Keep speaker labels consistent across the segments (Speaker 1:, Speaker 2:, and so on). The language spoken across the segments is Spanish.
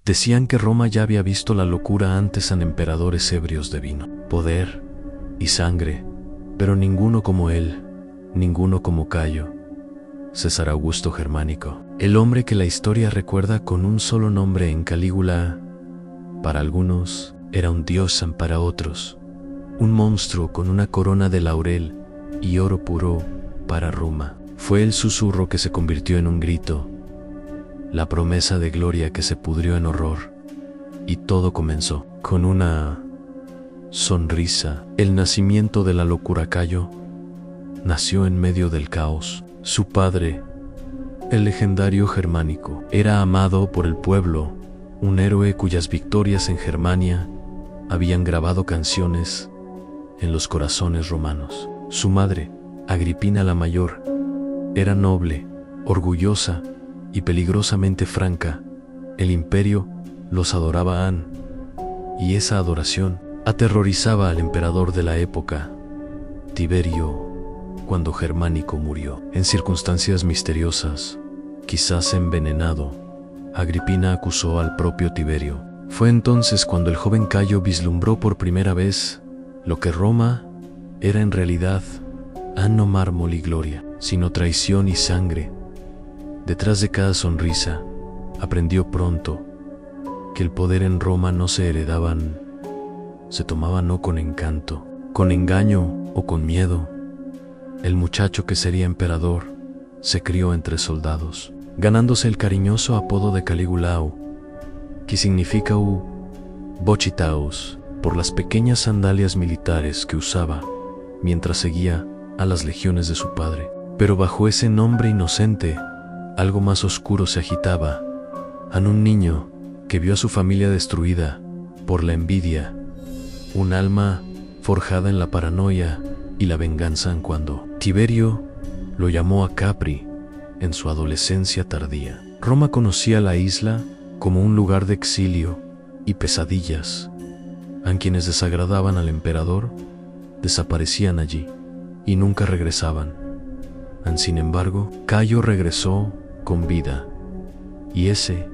Speaker 1: Decían que Roma ya había visto la locura antes en emperadores ebrios de vino, poder y sangre, pero ninguno como él, ninguno como Cayo, César Augusto Germánico, el hombre que la historia recuerda con un solo nombre en Calígula. Para algunos era un dios, para otros un monstruo con una corona de laurel y oro puro. Para Roma fue el susurro que se convirtió en un grito, la promesa de gloria que se pudrió en horror, y todo comenzó con una sonrisa. El nacimiento de la locura. Cayo nació en medio del caos. Su padre, el legendario Germánico, era amado por el pueblo, un héroe cuyas victorias en Germania habían grabado canciones en los corazones romanos. Su madre, Agripina la Mayor, era noble, orgullosa y peligrosamente franca. El imperio los adoraba, y esa adoración aterrorizaba al emperador de la época, Tiberio. Cuando Germánico murió, en circunstancias misteriosas, quizás envenenado, Agripina acusó al propio Tiberio. Fue entonces cuando el joven Cayo vislumbró por primera vez lo que Roma era en realidad, no mármol y gloria, sino traición y sangre. Detrás de cada sonrisa, aprendió pronto que el poder en Roma no se heredaban, se tomaban no con encanto, con engaño o con miedo. El muchacho que sería emperador se crió entre soldados, ganándose el cariñoso apodo de Caligulao, que significa Bochitaos, por las pequeñas sandalias militares que usaba mientras seguía a las legiones de su padre. Pero bajo ese nombre inocente, algo más oscuro se agitaba. Un niño que vio a su familia destruida por la envidia, un alma forjada en la paranoia y la venganza. Cuando Tiberio lo llamó a Capri en su adolescencia tardía, Roma conocía la isla como un lugar de exilio y pesadillas. Quienes desagradaban al emperador desaparecían allí y nunca regresaban. Sin embargo, Cayo regresó con vida, y ese,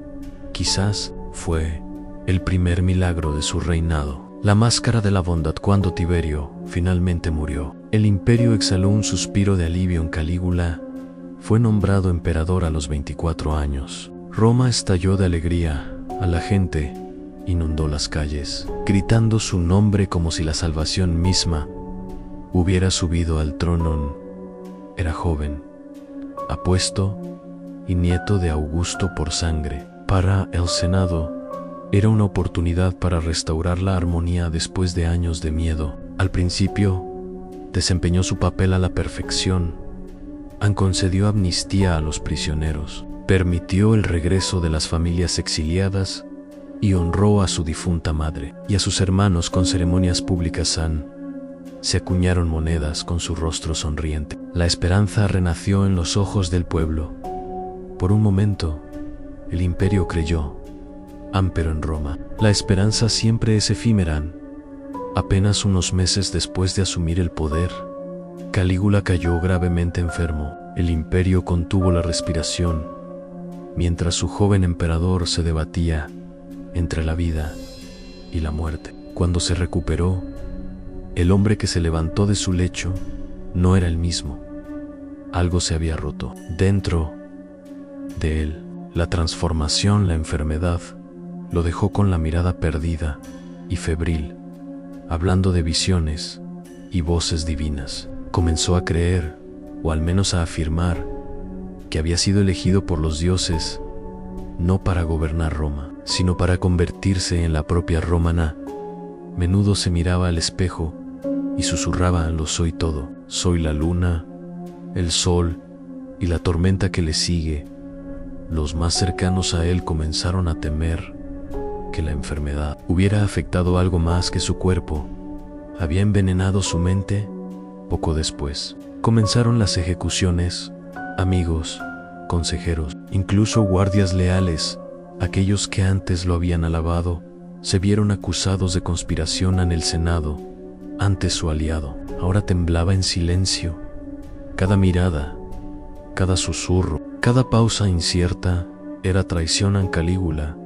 Speaker 1: quizás, fue el primer milagro de su reinado. La máscara de la bondad. Cuando Tiberio finalmente murió, el imperio exhaló un suspiro de alivio. En Calígula fue nombrado emperador a los 24 años. Roma estalló de alegría. A la gente inundó las calles, gritando su nombre como si la salvación misma hubiera subido al trono. Era joven, apuesto y nieto de Augusto por sangre. Para el Senado era una oportunidad para restaurar la armonía después de años de miedo. Al principio, desempeñó su papel a la perfección. Concedió amnistía a los prisioneros, permitió el regreso de las familias exiliadas y honró a su difunta madre y a sus hermanos con ceremonias públicas. Se acuñaron monedas con su rostro sonriente. La esperanza renació en los ojos del pueblo. Por un momento, el imperio creyó, pero en Roma, la esperanza siempre es efímera. Apenas unos meses después de asumir el poder, Calígula cayó gravemente enfermo. El imperio contuvo la respiración, mientras su joven emperador se debatía entre la vida y la muerte. Cuando se recuperó, el hombre que se levantó de su lecho no era el mismo. Algo se había roto dentro de él. La transformación, la enfermedad, lo dejó con la mirada perdida y febril, hablando de visiones y voces divinas. Comenzó a creer, o al menos a afirmar, que había sido elegido por los dioses, no para gobernar Roma, sino para convertirse en la propia Roma. Menudo se miraba al espejo y susurraba: lo soy todo, soy la luna, el sol y la tormenta que le sigue. Los más cercanos a él comenzaron a temer que la enfermedad hubiera afectado algo más que su cuerpo. Había envenenado su mente. Poco después, comenzaron las ejecuciones. Amigos, consejeros, incluso guardias leales, aquellos que antes lo habían alabado, se vieron acusados de conspiración en el Senado. Antes su aliado, ahora temblaba en silencio. Cada mirada, cada susurro, cada pausa incierta era traición. Calígula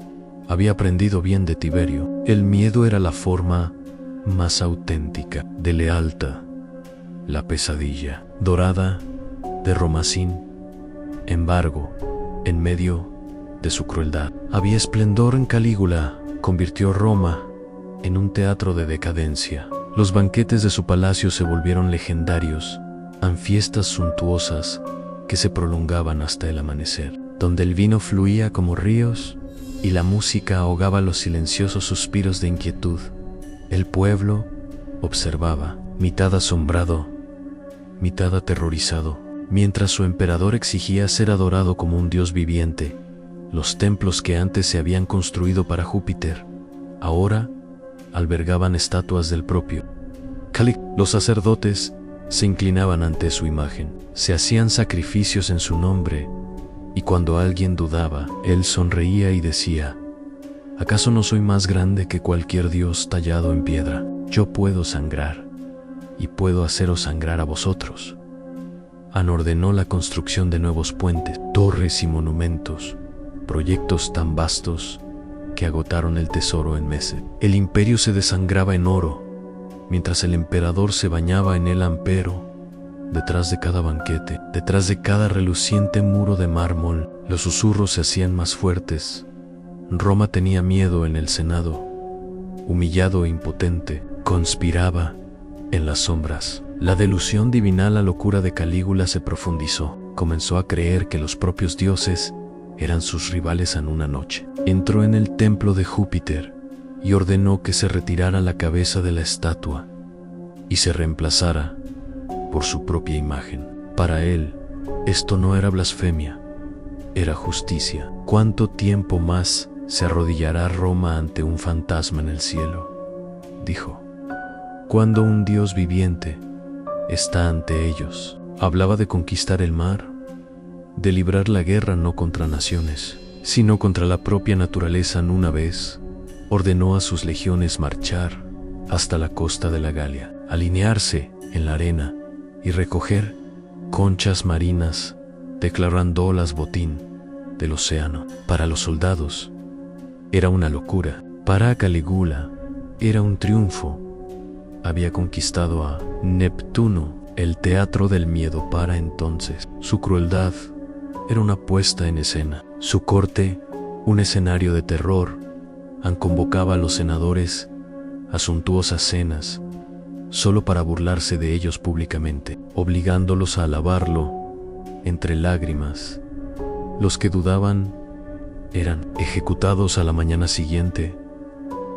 Speaker 1: Había aprendido bien de Tiberio. El miedo era la forma más auténtica de lealtad. La pesadilla dorada de Romacín, embargo, en medio de su crueldad. Había esplendor en Calígula. Convirtió Roma en un teatro de decadencia. Los banquetes de su palacio se volvieron legendarios, en fiestas suntuosas que se prolongaban hasta el amanecer, donde el vino fluía como ríos y la música ahogaba los silenciosos suspiros de inquietud. El pueblo observaba, mitad asombrado, mitad aterrorizado, mientras su emperador exigía ser adorado como un dios viviente. Los templos que antes se habían construido para Júpiter, ahora albergaban estatuas del propio Calígula. Los sacerdotes se inclinaban ante su imagen, se hacían sacrificios en su nombre, y cuando alguien dudaba, él sonreía y decía: ¿acaso no soy más grande que cualquier dios tallado en piedra? Yo puedo sangrar, y puedo haceros sangrar a vosotros. Ordenó la construcción de nuevos puentes, torres y monumentos, proyectos tan vastos que agotaron el tesoro en meses. El imperio se desangraba en oro, mientras el emperador se bañaba en el ampero. Detrás de cada banquete, detrás de cada reluciente muro de mármol, los susurros se hacían más fuertes. Roma tenía miedo en el Senado. Humillado e impotente, conspiraba en las sombras. La delusión divina, la locura de Calígula se profundizó. Comenzó a creer que los propios dioses eran sus rivales en una noche. Entró en el templo de Júpiter y ordenó que se retirara la cabeza de la estatua y se reemplazara por su propia imagen. Para él, esto no era blasfemia, era justicia. ¿Cuánto tiempo más se arrodillará Roma ante un fantasma en el cielo?, dijo. Cuando un dios viviente está ante ellos. Hablaba de conquistar el mar, de librar la guerra no contra naciones, sino contra la propia naturaleza. Una vez ordenó a sus legiones marchar hasta la costa de la Galia, alinearse en la arena y recoger conchas marinas, declarándolas botín del océano. Para los soldados era una locura, para Calígula era un triunfo. Había conquistado a Neptuno, el teatro del miedo. Para entonces, su crueldad era una puesta en escena, su corte un escenario de terror. Convocaba a los senadores a suntuosas cenas, solo para burlarse de ellos públicamente, obligándolos a alabarlo entre lágrimas. Los que dudaban eran ejecutados a la mañana siguiente.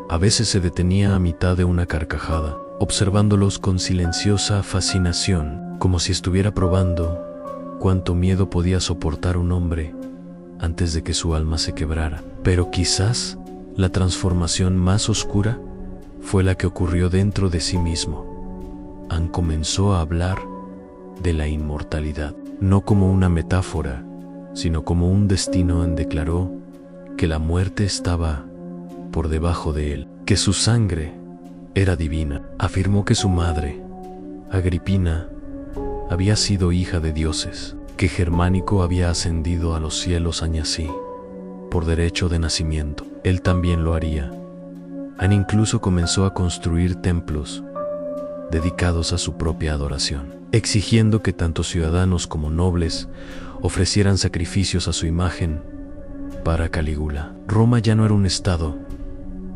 Speaker 1: A veces se detenía a mitad de una carcajada, observándolos con silenciosa fascinación, como si estuviera probando cuánto miedo podía soportar un hombre antes de que su alma se quebrara. Pero quizás la transformación más oscura fue la que ocurrió dentro de sí mismo. Comenzó a hablar de la inmortalidad, no como una metáfora, sino como un destino. Declaró que la muerte estaba por debajo de él, que su sangre era divina. Afirmó que su madre, Agripina, había sido hija de dioses, que Germánico había ascendido a los cielos así, por derecho de nacimiento. Él también lo haría. Incluso comenzó a construir templos dedicados a su propia adoración, exigiendo que tanto ciudadanos como nobles ofrecieran sacrificios a su imagen. Para Calígula, Roma ya no era un estado,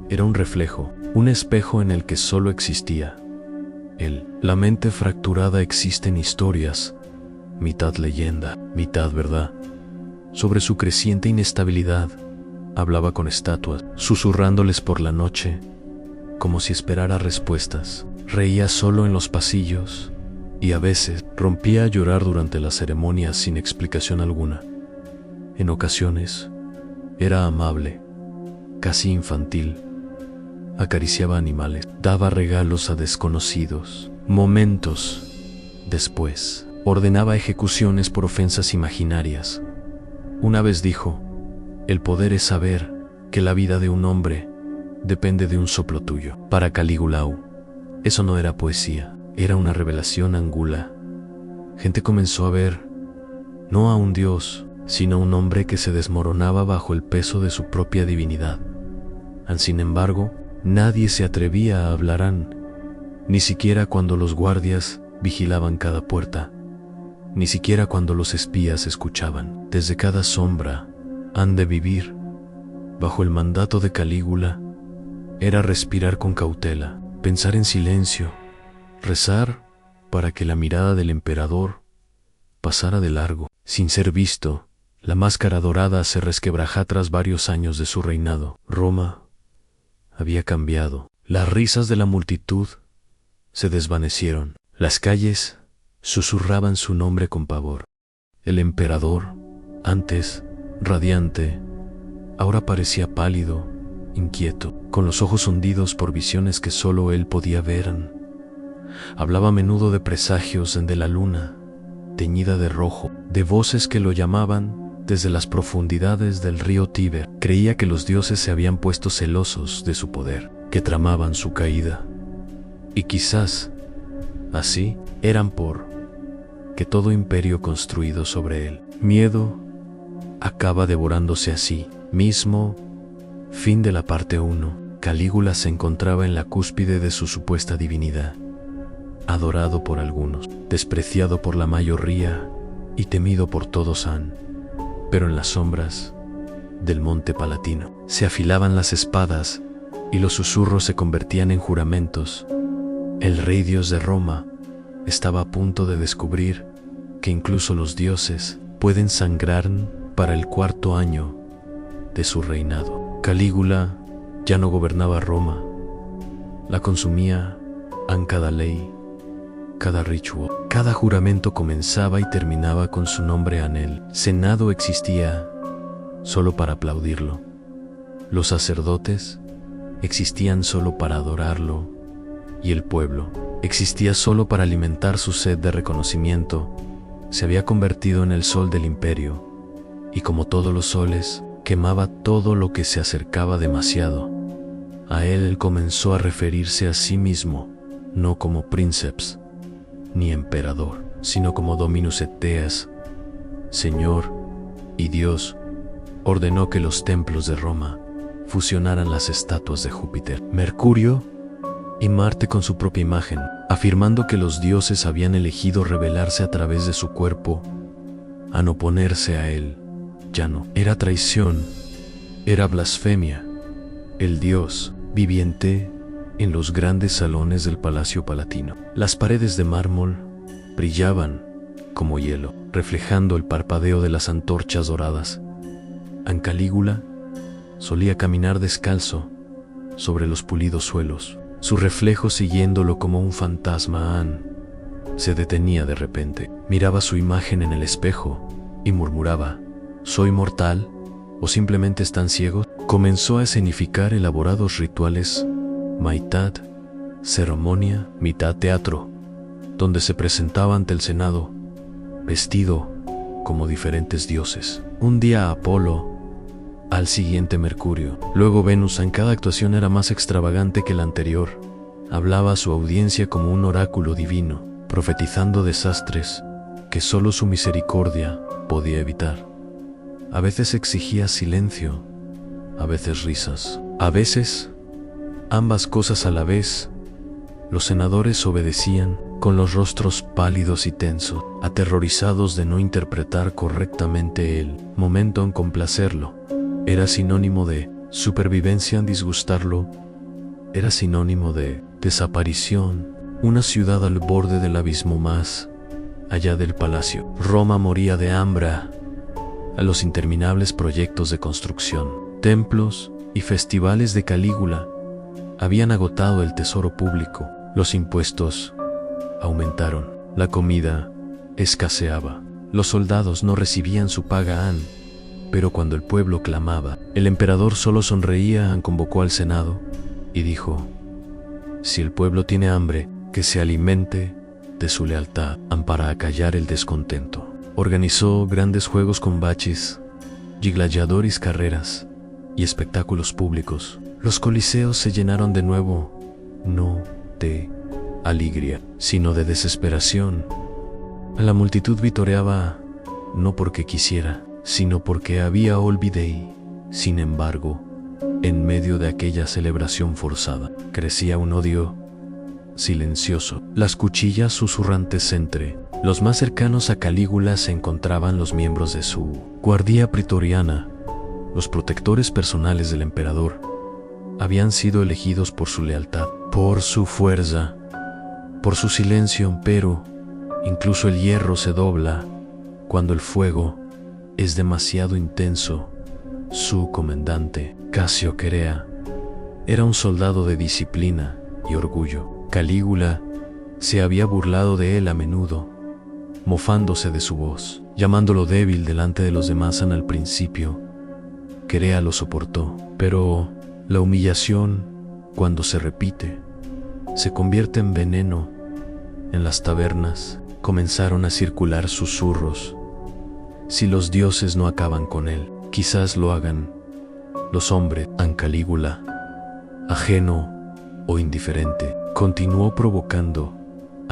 Speaker 1: era un reflejo, un espejo en el que solo existía él. La mente fracturada. Existen historias, mitad leyenda, mitad verdad, sobre su creciente inestabilidad. Hablaba con estatuas, susurrándoles por la noche, como si esperara respuestas. Reía solo en los pasillos y a veces rompía a llorar durante las ceremonias sin explicación alguna. En ocasiones era amable, casi infantil. Acariciaba animales, daba regalos a desconocidos. Momentos después, ordenaba ejecuciones por ofensas imaginarias. Una vez dijo: el poder es saber que la vida de un hombre depende de un soplo tuyo. Para Calígula, eso no era poesía, era una revelación. Gente comenzó a ver no a un dios, sino a un hombre que se desmoronaba bajo el peso de su propia divinidad. Sin embargo, nadie se atrevía a hablar, ni siquiera cuando los guardias vigilaban cada puerta, ni siquiera cuando los espías escuchaban. Desde cada sombra han de vivir. Bajo el mandato de Calígula, era respirar con cautela, pensar en silencio, rezar para que la mirada del emperador pasara de largo, sin ser visto. La máscara dorada se resquebrajó tras varios años de su reinado. Roma había cambiado. Las risas de la multitud se desvanecieron. Las calles susurraban su nombre con pavor. El emperador, antes radiante, ahora parecía pálido, inquieto, con los ojos hundidos por visiones que solo él podía ver. Hablaba a menudo de presagios de la luna, teñida de rojo, de voces que lo llamaban desde las profundidades del río Tíber. Creía que los dioses se habían puesto celosos de su poder, que tramaban su caída. Y quizás, así, eran por que todo imperio construido sobre el miedo acaba devorándose a sí mismo. Fin de la parte 1. Calígula se encontraba en la cúspide de su supuesta divinidad, adorado por algunos, despreciado por la mayoría y temido por todos. Pero en las sombras del monte Palatino se afilaban las espadas y los susurros se convertían en juramentos. El rey dios de Roma estaba a punto de descubrir que incluso los dioses pueden sangrar para el 4º año de su reinado. Calígula ya no gobernaba Roma, la consumía en cada ley, cada ritual. Cada juramento comenzaba y terminaba con su nombre en el Senado. Existía solo para aplaudirlo. Los sacerdotes existían solo para adorarlo, y el pueblo existía solo para alimentar su sed de reconocimiento. Se había convertido en el sol del imperio, y como todos los soles, quemaba todo lo que se acercaba demasiado a él. Él comenzó a referirse a sí mismo no como princeps ni emperador, sino como Dominus et Deus, Señor y Dios. Ordenó que los templos de Roma fusionaran las estatuas de Júpiter, Mercurio y Marte con su propia imagen, afirmando que los dioses habían elegido revelarse a través de su cuerpo, al oponerse a él. Ya no era traición, era blasfemia. El dios viviente en los grandes salones del Palacio Palatino. Las paredes de mármol brillaban como hielo, reflejando el parpadeo de las antorchas doradas. Calígula solía caminar descalzo sobre los pulidos suelos, su reflejo siguiéndolo como un fantasma. Se detenía de repente, miraba su imagen en el espejo y murmuraba: ¿soy mortal? ¿O simplemente están ciegos? Comenzó a escenificar elaborados rituales, mitad ceremonia, mitad teatro, donde se presentaba ante el Senado, vestido como diferentes dioses. Un día Apolo, al siguiente Mercurio, luego Venus. En cada actuación era más extravagante que la anterior. Hablaba a su audiencia como un oráculo divino, profetizando desastres que solo su misericordia podía evitar. A veces exigía silencio, a veces risas, a veces ambas cosas a la vez. Los senadores obedecían con los rostros pálidos y tensos, aterrorizados de no interpretar correctamente el momento en complacerlo. Era sinónimo de supervivencia en disgustarlo. Era sinónimo de desaparición, una ciudad al borde del abismo más allá del palacio. Roma moría de hambre. A los interminables proyectos de construcción, templos y festivales de Calígula habían agotado el tesoro público. Los impuestos aumentaron, la comida escaseaba, los soldados no recibían su paga. Pero cuando el pueblo clamaba, el emperador solo sonreía. Convocó al Senado y dijo: si el pueblo tiene hambre, que se alimente de su lealtad. Para acallar el descontento, organizó grandes juegos con baches, gladiadores, carreras y espectáculos públicos. Los coliseos se llenaron de nuevo, no de alegría, sino de desesperación. La multitud vitoreaba no porque quisiera, sino porque había olvidado. Sin embargo, En medio de aquella celebración forzada, crecía un odio silencioso. Las cuchillas susurrantes entre los más cercanos a Calígula se encontraban los miembros de su guardia pretoriana. Los protectores personales del emperador habían sido elegidos por su lealtad, por su fuerza, por su silencio, pero incluso el hierro se dobla cuando el fuego es demasiado intenso. Su comandante, Casio Querea, era un soldado de disciplina y orgullo. Calígula se había burlado de él a menudo, mofándose de su voz, llamándolo débil delante de los demás. Al principio, Querea lo soportó, pero la humillación, cuando se repite, se convierte en veneno. En las tabernas comenzaron a circular susurros. Si los dioses no acaban con él, quizás lo hagan los hombres. Calígula, ajeno o indiferente, continuó provocando.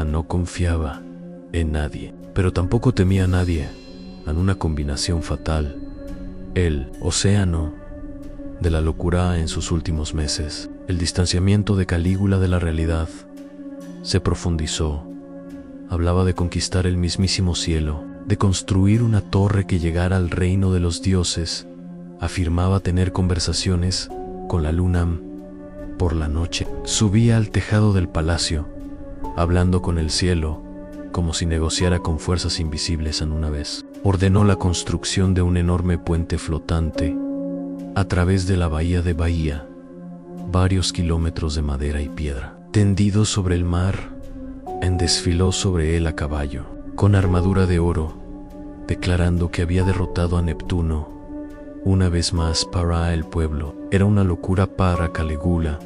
Speaker 1: No confiaba en nadie, pero tampoco temía a nadie. En una combinación fatal, el océano de la locura en sus últimos meses, el distanciamiento de Calígula de la realidad se profundizó. Hablaba de conquistar el mismísimo cielo, de construir una torre que llegara al reino de los dioses. Afirmaba tener conversaciones con la luna por la noche. Subía al tejado del palacio, hablando con el cielo, como si negociara con fuerzas invisibles. En una vez, ordenó la construcción de un enorme puente flotante a través de la bahía de Bahía, varios kilómetros de madera y piedra, tendidos sobre el mar. Desfiló sobre él a caballo, con armadura de oro, declarando que había derrotado a Neptuno. Una vez más para el pueblo, era una locura. Para Calígula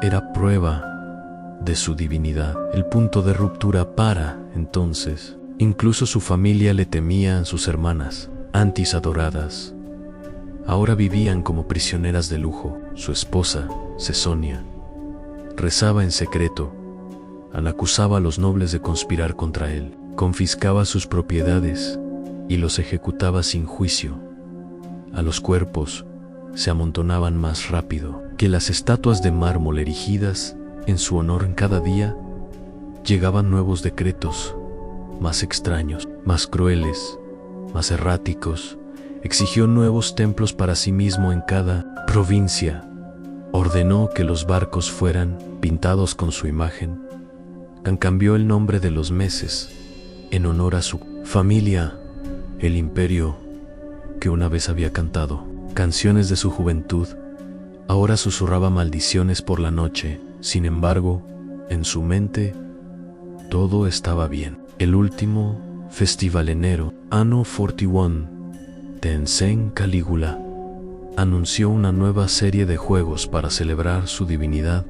Speaker 1: era prueba de su divinidad, el punto de ruptura. Para entonces, incluso su familia le temía. Sus hermanas, antes adoradas, ahora vivían como prisioneras de lujo. Su esposa, Cesonia, rezaba en secreto. Acusaba a los nobles de conspirar contra él, confiscaba sus propiedades y los ejecutaba sin juicio. A los cuerpos se amontonaban más rápido que las estatuas de mármol erigidas en su honor. En cada día llegaban nuevos decretos, más extraños, más crueles, más erráticos. Exigió nuevos templos para sí mismo en cada provincia. Ordenó que los barcos fueran pintados con su imagen. Cambió el nombre de los meses en honor a su familia. El imperio que una vez había cantado canciones de su juventud, ahora susurraba maldiciones por la noche. Sin embargo, en su mente, todo estaba bien. El último festival enero, Anno 41, Tenzin Calígula anunció una nueva serie de juegos para celebrar su divinidad.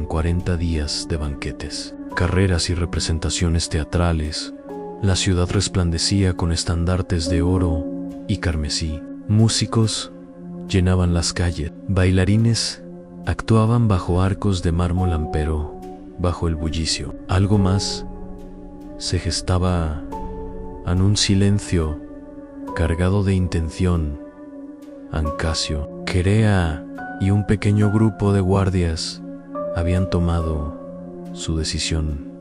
Speaker 1: 40 días de banquetes, carreras y representaciones teatrales. La ciudad resplandecía con estandartes de oro y carmesí. Músicos llenaban las calles. Bailarines actuaban bajo arcos de mármol ampero, bajo el bullicio. Algo más se gestaba en un silencio cargado de intención. Casio Querea y un pequeño grupo de guardias habían tomado su decisión.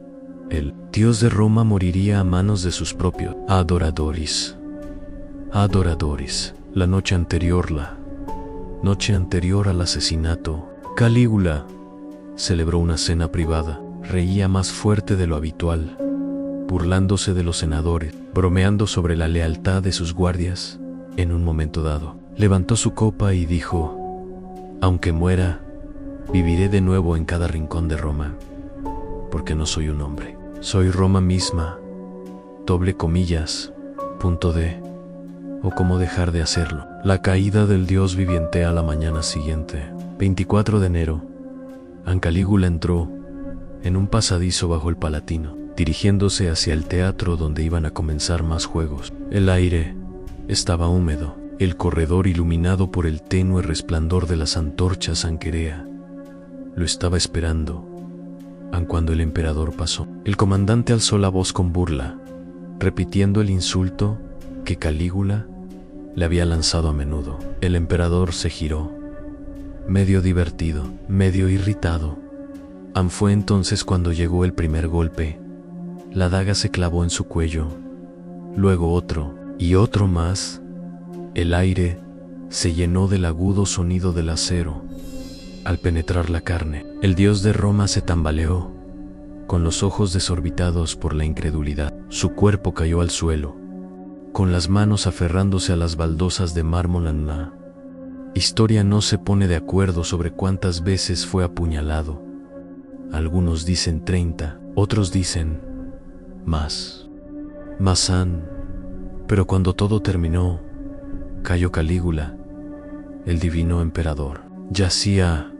Speaker 1: El dios de Roma moriría a manos de sus propios adoradores. La noche anterior al asesinato, Calígula celebró una cena privada. Reía más fuerte de lo habitual, burlándose de los senadores, bromeando sobre la lealtad de sus guardias. En un momento dado, levantó su copa y dijo: aunque muera, viviré de nuevo en cada rincón de Roma, porque no soy un hombre, soy Roma misma. Doble comillas, punto de, o cómo dejar de hacerlo. La caída del dios viviente a la mañana siguiente, 24 de enero, Calígula entró en un pasadizo bajo el Palatino, dirigiéndose hacia el teatro donde iban a comenzar más juegos. El aire estaba húmedo, el corredor iluminado por el tenue resplandor de las antorchas. Querea lo estaba esperando. Cuando el emperador pasó, el comandante alzó la voz con burla, repitiendo el insulto que Calígula le había lanzado a menudo. El emperador se giró medio divertido, medio irritado. Fue entonces cuando llegó el primer golpe. La daga se clavó en su cuello, luego otro y otro más. El aire se llenó del agudo sonido del acero. Al penetrar la carne, el dios de Roma se tambaleó, con los ojos desorbitados por la incredulidad. Su cuerpo cayó al suelo, con las manos aferrándose a las baldosas de mármol. La historia no se pone de acuerdo sobre cuántas veces fue apuñalado. Algunos dicen 30, otros dicen más. Pero cuando todo terminó, cayó Calígula, el divino emperador. Yacía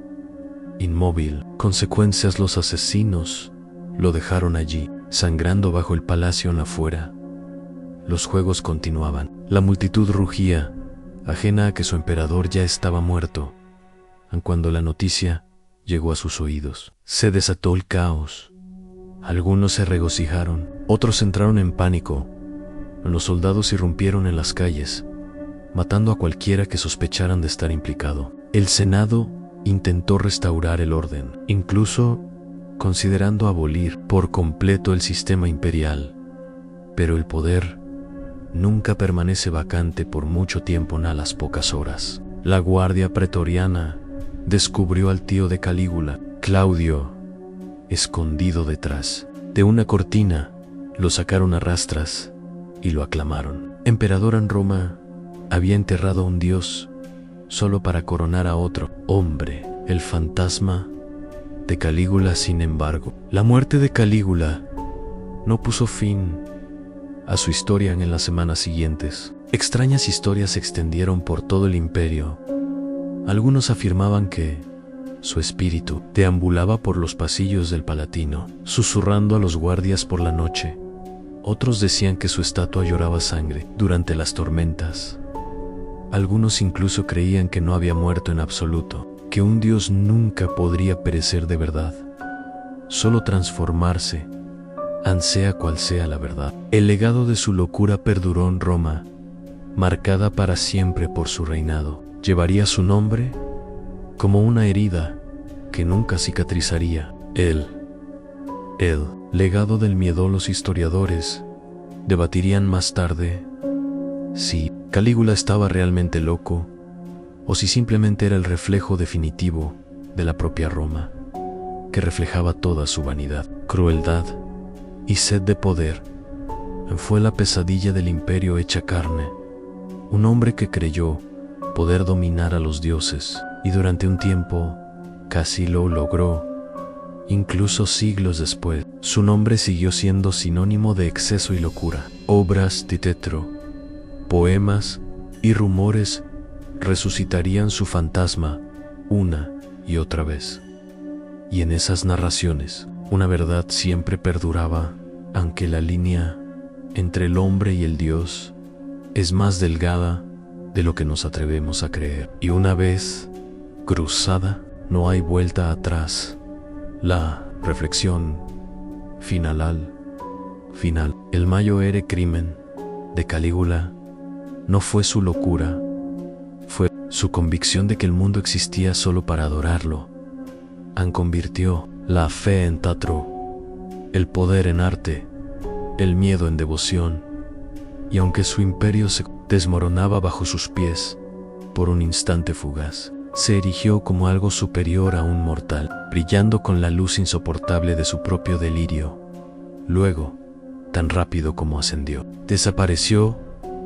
Speaker 1: inmóvil. Consecuencias: los asesinos lo dejaron allí, sangrando bajo el palacio en la fuera. Los juegos continuaban. La multitud rugía, ajena a que su emperador ya estaba muerto. Cuando la noticia llegó a sus oídos, se desató el caos. Algunos se regocijaron, otros entraron en pánico. Los soldados irrumpieron en las calles, matando a cualquiera que sospecharan de estar implicado. El Senado intentó restaurar el orden, incluso considerando abolir por completo el sistema imperial. Pero el poder nunca permanece vacante por mucho tiempo. A las pocas horas, la guardia pretoriana descubrió al tío de Calígula, Claudio, escondido detrás de una cortina. Lo sacaron a rastras y lo aclamaron emperador. En Roma había enterrado a un dios solo para coronar a otro hombre, el fantasma de Calígula. Sin embargo, la muerte de Calígula no puso fin a su historia. En las semanas siguientes, extrañas historias se extendieron por todo el imperio. Algunos afirmaban que su espíritu deambulaba por los pasillos del Palatino, susurrando a los guardias por la noche. Otros decían que su estatua lloraba sangre durante las tormentas. Algunos incluso creían que no había muerto en absoluto, que un dios nunca podría perecer de verdad, solo transformarse, sea cual sea la verdad. El legado de su locura perduró en Roma, marcada para siempre por su reinado. Llevaría su nombre como una herida que nunca cicatrizaría. El legado del miedo. Los historiadores debatirían más tarde si Calígula estaba realmente loco o si simplemente era el reflejo definitivo de la propia Roma, que reflejaba toda su vanidad, crueldad y sed de poder. Fue la pesadilla del imperio hecha carne, un hombre que creyó poder dominar a los dioses, y durante un tiempo casi lo logró. Incluso siglos después, su nombre siguió siendo sinónimo de exceso y locura. Obras de teatro, poemas y rumores resucitarían su fantasma una y otra vez. Y en esas narraciones, una verdad siempre perduraba, aunque la línea entre el hombre y el dios es más delgada de lo que nos atrevemos a creer. Y una vez cruzada, no hay vuelta atrás. La reflexión final. El mayor crimen de Calígula no fue su locura, fue su convicción de que el mundo existía solo para adorarlo. Convirtió la fe en teatro, el poder en arte, el miedo en devoción. Y aunque su imperio se desmoronaba bajo sus pies por un instante fugaz, se erigió como algo superior a un mortal, brillando con la luz insoportable de su propio delirio. Luego, tan rápido como ascendió, desapareció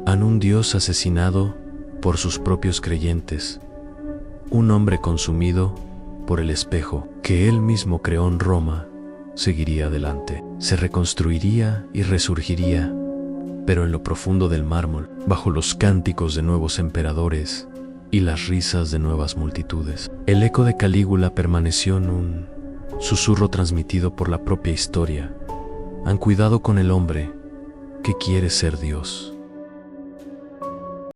Speaker 1: en un dios asesinado por sus propios creyentes, un hombre consumido por el espejo que él mismo creó en Roma. Seguiría adelante, se reconstruiría y resurgiría, pero en lo profundo del mármol, bajo los cánticos de nuevos emperadores y las risas de nuevas multitudes. El eco de Calígula permaneció en un susurro transmitido por la propia historia. Han cuidado con el hombre que quiere ser Dios.